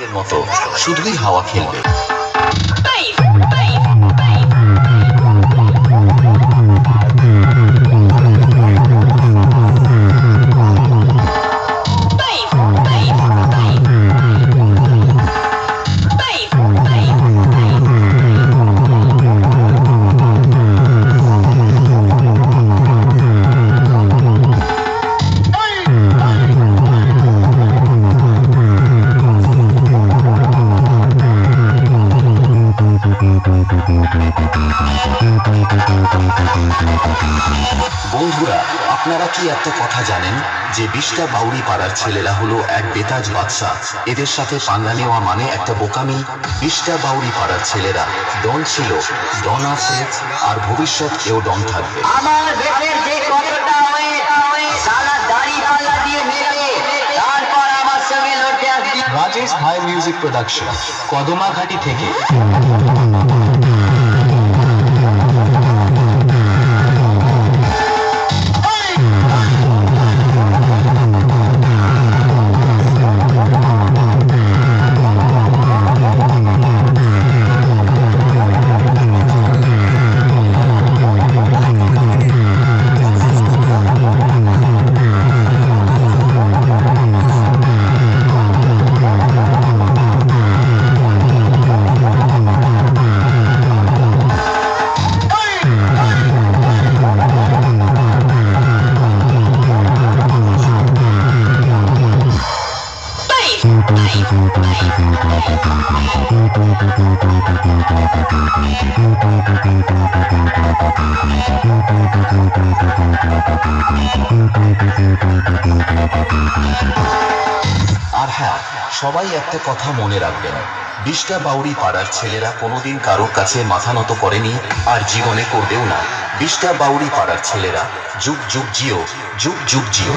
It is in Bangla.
এর মতো শুধুই হাওয়া খেলবে। বন্ধুরা, আপনারা কি একটা কথা জানেন যে 20টা বাউরি পাড়ার ছেলেরা হলো এক বেতাজ বাদশা? এদের সাথে পাঙ্গা নেওয়া মানে একটা বোকামি। 20টা বাউরি পাড়ার ছেলেরা ডন ছিল, ডন আছে, আর ভবিষ্যতেও ডন থাকবে। আমার দেশের যে কতটা সারা দাড়ি পাল্লা দিয়ে মেরে তারপর আমার সঙ্গে লড়তে আসবি। রাজেশ ভাই মিউজিক প্রোডাকশন, কদমাঘাটি থেকে। আর হ্যাঁ, সবাই একটা কথা মনে রাখবেন, 20টা বাউরি পাড়ার ছেলেরা কোনোদিন কারোর কাছে মাথা নত করেনি, আর জীবনে করবেও না। 20টা বাউরি পাড়ার ছেলেরা যুগ যুগ জিও, যুগ যুগ জিও।